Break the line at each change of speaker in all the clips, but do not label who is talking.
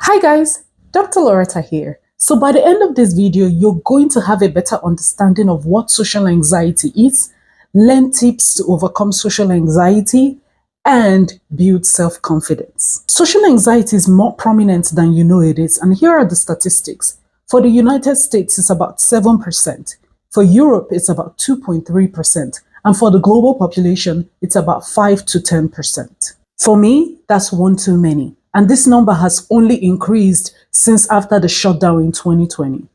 Hi guys, Dr. Loretta here. So by the end of this video, you're going to have a better understanding of what social anxiety is, learn tips to overcome social anxiety, and build self-confidence. Social anxiety is more prominent than you know it is, and here are the statistics. For the United States, it's about 7%. For Europe, it's about 2.3%. And for the global population, it's about 5 to 10%. For me, that's one too many. And this number has only increased since after the shutdown in 2020.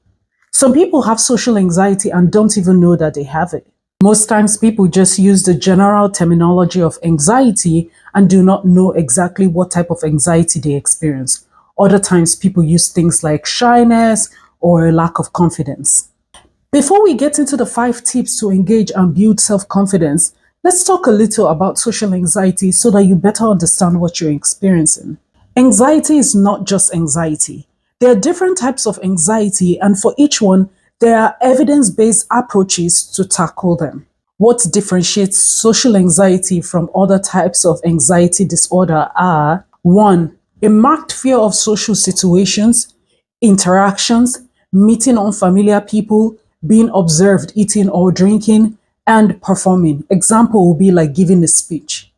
Some people have social anxiety and don't even know that they have it. Most times people just use the general terminology of anxiety and do not know exactly what type of anxiety they experience. Other times people use things like shyness or a lack of confidence. Before we get into the 5 tips to engage and build self-confidence, let's talk a little about social anxiety so that you better understand what you're experiencing. Anxiety is not just anxiety. There are different types of anxiety, and for each one, there are evidence-based approaches to tackle them. What differentiates social anxiety from other types of anxiety disorder are 1. A marked fear of social situations, interactions, meeting unfamiliar people, being observed eating or drinking, and performing. Example will be like giving a speech.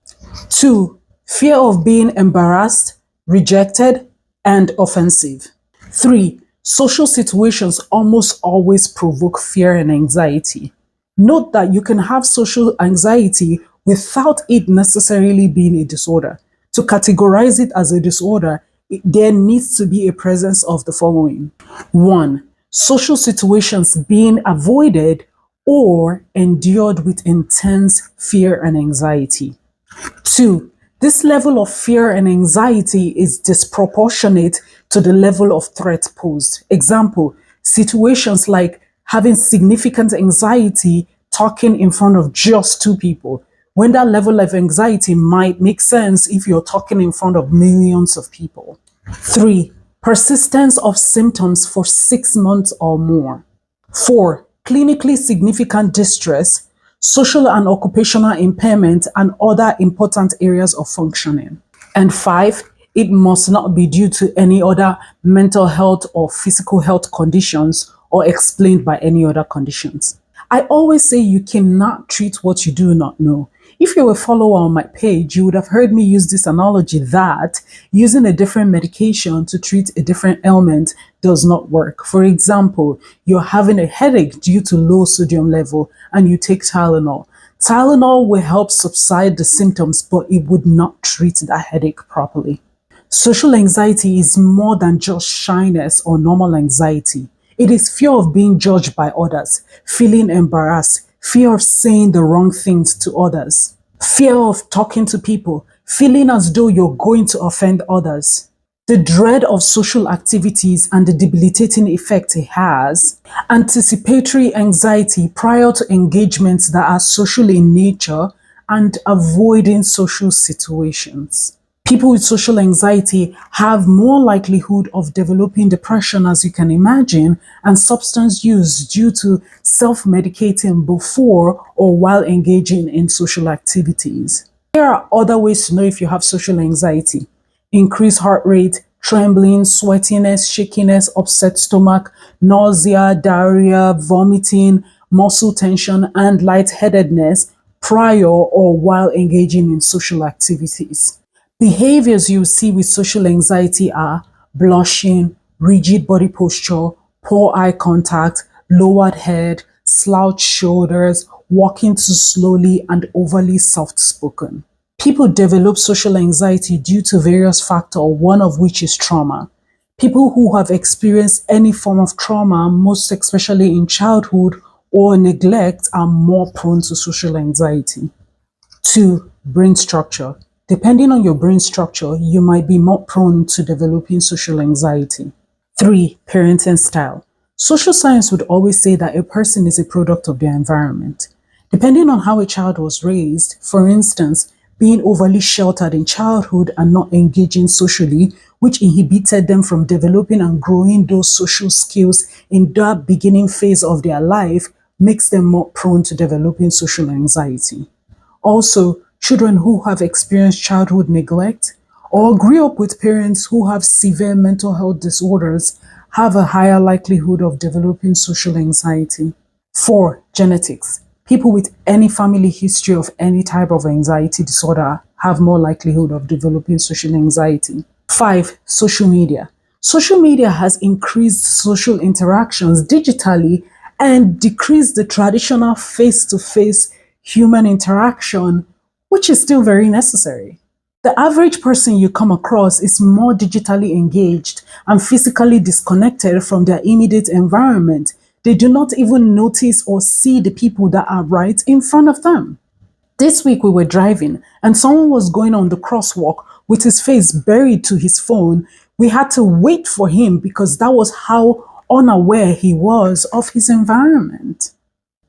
2. Fear of being embarrassed, rejected, and offensive. 3. Social situations almost always provoke fear and anxiety. Note that you can have social anxiety without it necessarily being a disorder. To categorize it as a disorder, there needs to be a presence of the following. 1. Social situations being avoided or endured with intense fear and anxiety. 2. This level of fear and anxiety is disproportionate to the level of threat posed. Example, situations like having significant anxiety talking in front of just 2 people. When that level of anxiety might make sense if you're talking in front of millions of people. 3. Persistence of symptoms for 6 months or more. 4. Clinically significant distress, social and occupational impairment, and other important areas of functioning. And 5, it must not be due to any other mental health or physical health conditions or explained by any other conditions. I always say you cannot treat what you do not know. If you're a follower on my page, you would have heard me use this analogy that using a different medication to treat a different ailment does not work. For example, you're having a headache due to low sodium level and you take Tylenol. Tylenol will help subside the symptoms, but it would not treat that headache properly. Social anxiety is more than just shyness or normal anxiety. It is fear of being judged by others, feeling embarrassed, fear of saying the wrong things to others, fear of talking to people, feeling as though you're going to offend others, the dread of social activities and the debilitating effect it has, anticipatory anxiety prior to engagements that are social in nature, and avoiding social situations. People with social anxiety have more likelihood of developing depression, as you can imagine, and substance use due to self-medicating before or while engaging in social activities. There are other ways to know if you have social anxiety. Increased heart rate, trembling, sweatiness, shakiness, upset stomach, nausea, diarrhea, vomiting, muscle tension, and lightheadedness prior or while engaging in social activities. Behaviors you see with social anxiety are blushing, rigid body posture, poor eye contact, lowered head, slouched shoulders, walking too slowly, and overly soft-spoken. People develop social anxiety due to various factors, one of which is trauma. People who have experienced any form of trauma, most especially in childhood or neglect, are more prone to social anxiety. 2. Brain structure. Depending on your brain structure, you might be more prone to developing social anxiety. 3. Parenting style. Social science would always say that a person is a product of their environment. Depending on how a child was raised, for instance, being overly sheltered in childhood and not engaging socially, which inhibited them from developing and growing those social skills in that beginning phase of their life, makes them more prone to developing social anxiety. Also, children who have experienced childhood neglect or grew up with parents who have severe mental health disorders have a higher likelihood of developing social anxiety. 4. Genetics. People with any family history of any type of anxiety disorder have more likelihood of developing social anxiety. 5. Social media. Social media has increased social interactions digitally and decreased the traditional face-to-face human interaction, which is still very necessary. The average person you come across is more digitally engaged and physically disconnected from their immediate environment. They do not even notice or see the people that are right in front of them. This week we were driving and someone was going on the crosswalk with his face buried to his phone. We had to wait for him because that was how unaware he was of his environment.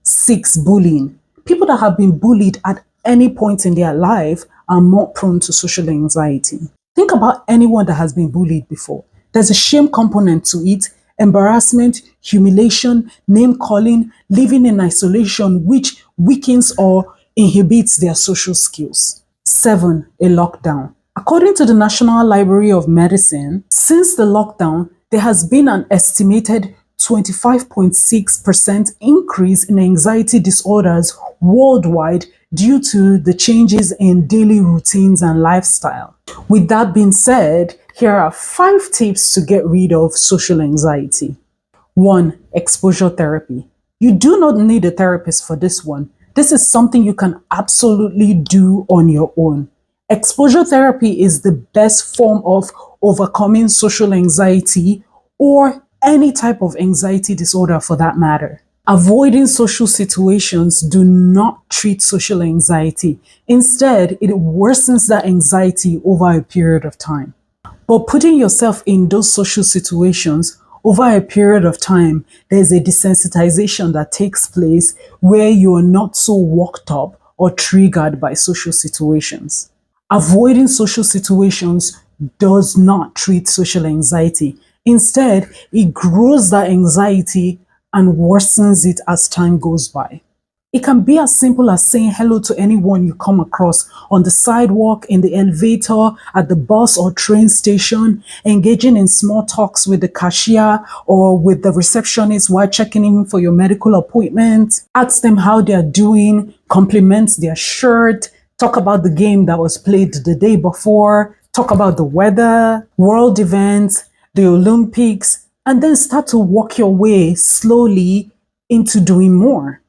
6. Bullying. People that have been bullied at any point in their life are more prone to social anxiety. Think about anyone that has been bullied before. There's a shame component to it, embarrassment, humiliation, name calling, living in isolation, which weakens or inhibits their social skills. 7. A lockdown. According to the National Library of Medicine, since the lockdown, there has been an estimated 25.6% increase in anxiety disorders worldwide due to the changes in daily routines and lifestyle. With that being said, here are 5 tips to get rid of social anxiety. 1. Exposure therapy. You do not need a therapist for this one. This is something you can absolutely do on your own. Exposure therapy is the best form of overcoming social anxiety or any type of anxiety disorder for that matter. Avoiding social situations do not treat social anxiety. Instead, it worsens that anxiety over a period of time. But putting yourself in those social situations over a period of time, there's a desensitization that takes place where you are not so worked up or triggered by social situations. Avoiding social situations does not treat social anxiety. Instead, it grows that anxiety and worsens it as time goes by. It can be as simple as saying hello to anyone you come across on the sidewalk, in the elevator, at the bus or train station, engaging in small talks with the cashier or with the receptionist while checking in for your medical appointment. Ask them how they are doing, compliment their shirt, talk about the game that was played the day before, talk about the weather, world events, the Olympics, and then start to walk your way slowly into doing more.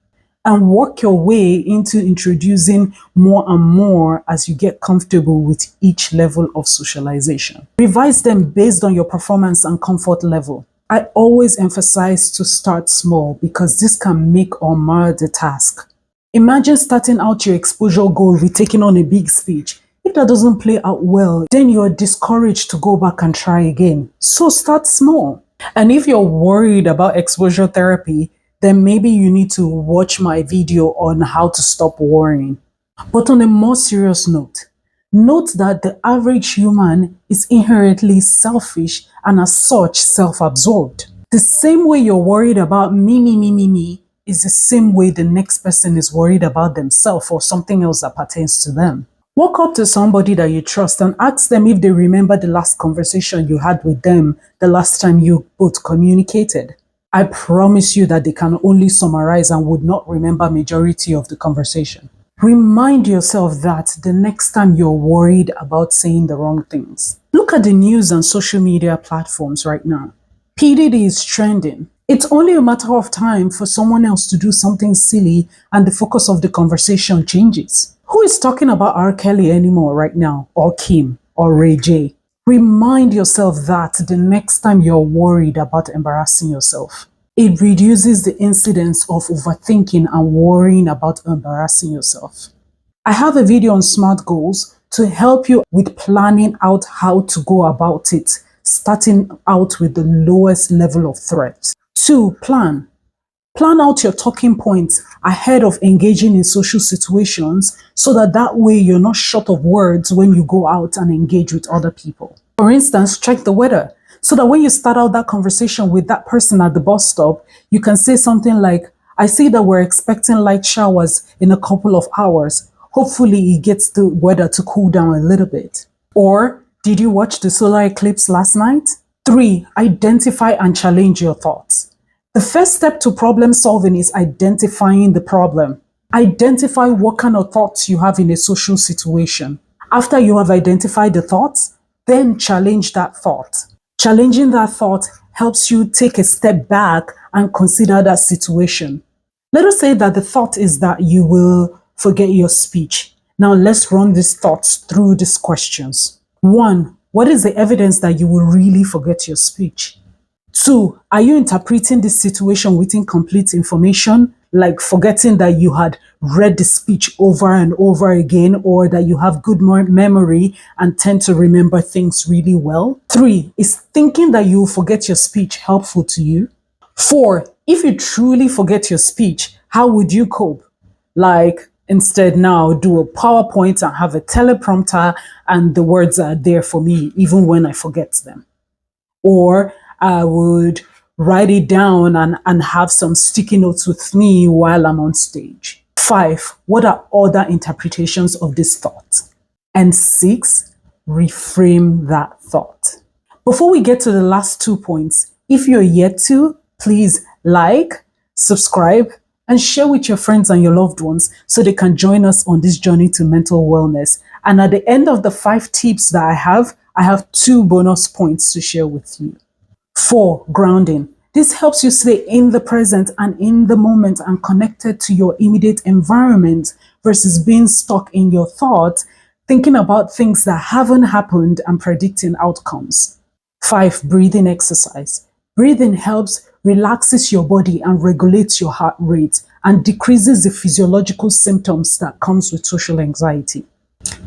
And work your way into introducing more and more as you get comfortable with each level of socialization. Revise them based on your performance and comfort level. I always emphasize to start small because this can make or mar the task. Imagine starting out your exposure goal with taking on a big speech. If that doesn't play out well, then you're discouraged to go back and try again. So start small. And if you're worried about exposure therapy, then maybe you need to watch my video on how to stop worrying. But on a more serious note, note that the average human is inherently selfish and as such self-absorbed. The same way you're worried about me is the same way the next person is worried about themselves or something else that pertains to them. Walk up to somebody that you trust and ask them if they remember the last conversation you had with them the last time you both communicated. I promise you that they can only summarize and would not remember majority of the conversation. Remind yourself that the next time you're worried about saying the wrong things. Look at the news and social media platforms right now. PDD is trending. It's only a matter of time for someone else to do something silly and the focus of the conversation changes. Who is talking about R. Kelly anymore right now, or Kim, or Ray J? Remind yourself that the next time you're worried about embarrassing yourself. It reduces the incidence of overthinking and worrying about embarrassing yourself. I have a video on SMART goals to help you with planning out how to go about it, starting out with the lowest level of threat. 2. Plan. Plan out your talking points ahead of engaging in social situations so that way you're not short of words when you go out and engage with other people. For instance, check the weather so that when you start out that conversation with that person at the bus stop, you can say something like, I see that we're expecting light showers in a couple of hours. Hopefully it gets the weather to cool down a little bit. Or, Did you watch the solar eclipse last night? 3. Identify and challenge your thoughts. The first step to problem solving is identifying the problem. Identify what kind of thoughts you have in a social situation. After you have identified the thoughts, then challenge that thought. Challenging that thought helps you take a step back and consider that situation. Let us say that the thought is that you will forget your speech. Now let's run these thoughts through these questions. 1. What is the evidence that you will really forget your speech? 2. Are you interpreting this situation with incomplete information, like forgetting that you had read the speech over and over again, or that you have good memory and tend to remember things really well? 3. Is thinking that you will forget your speech helpful to you? 4. If you truly forget your speech, how would you cope? Like, instead now do a PowerPoint and have a teleprompter and the words are there for me even when I forget them. Or I would write it down and have some sticky notes with me while I'm on stage. 5. What are other interpretations of this thought? And 6. Reframe that thought. Before we get to the last 2 points, if you're yet to, please like, subscribe, and share with your friends and your loved ones so they can join us on this journey to mental wellness. And at the end of the 5 tips that I have 2 bonus points to share with you. 4. Grounding. This helps you stay in the present and in the moment and connected to your immediate environment versus being stuck in your thoughts, thinking about things that haven't happened and predicting outcomes. 5. Breathing exercise. Breathing helps relaxes your body and regulates your heart rate and decreases the physiological symptoms that comes with social anxiety.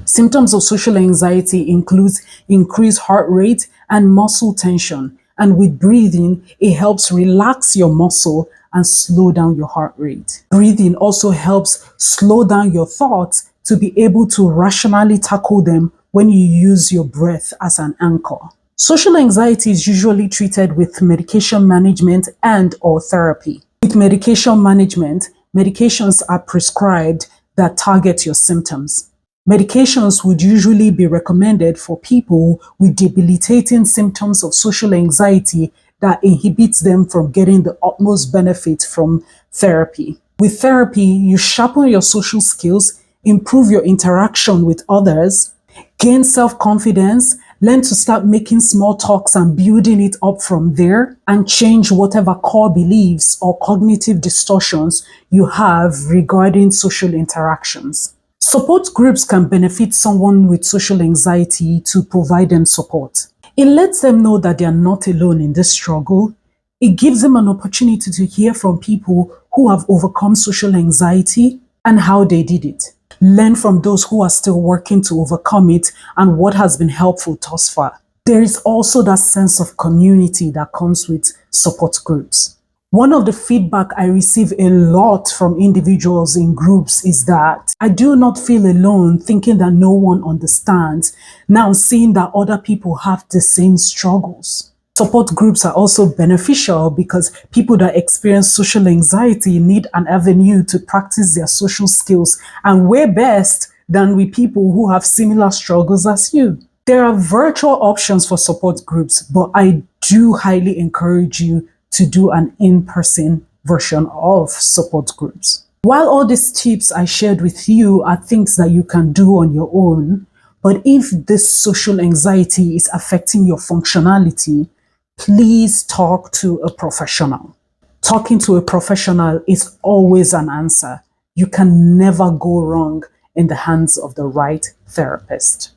Symptoms of social anxiety includes increased heart rate and muscle tension. And with breathing, it helps relax your muscle and slow down your heart rate. Breathing also helps slow down your thoughts to be able to rationally tackle them when you use your breath as an anchor. Social anxiety is usually treated with medication management and/or therapy. With medication management, medications are prescribed that target your symptoms. Medications would usually be recommended for people with debilitating symptoms of social anxiety that inhibits them from getting the utmost benefit from therapy. With therapy, you sharpen your social skills, improve your interaction with others, gain self-confidence, learn to start making small talks and building it up from there, and change whatever core beliefs or cognitive distortions you have regarding social interactions. Support groups can benefit someone with social anxiety to provide them support. It lets them know that they are not alone in this struggle. It gives them an opportunity to hear from people who have overcome social anxiety and how they did it. Learn from those who are still working to overcome it and what has been helpful thus far. There is also that sense of community that comes with support groups. One of the feedback I receive a lot from individuals in groups is that I do not feel alone, thinking that no one understands, now seeing that other people have the same struggles. Support groups are also beneficial because people that experience social anxiety need an avenue to practice their social skills, and where best than with people who have similar struggles as you. There are virtual options for support groups, but I do highly encourage you to do an in-person version of support groups. While all these tips I shared with you are things that you can do on your own, but if this social anxiety is affecting your functionality, please talk to a professional. Talking to a professional is always an answer. You can never go wrong in the hands of the right therapist.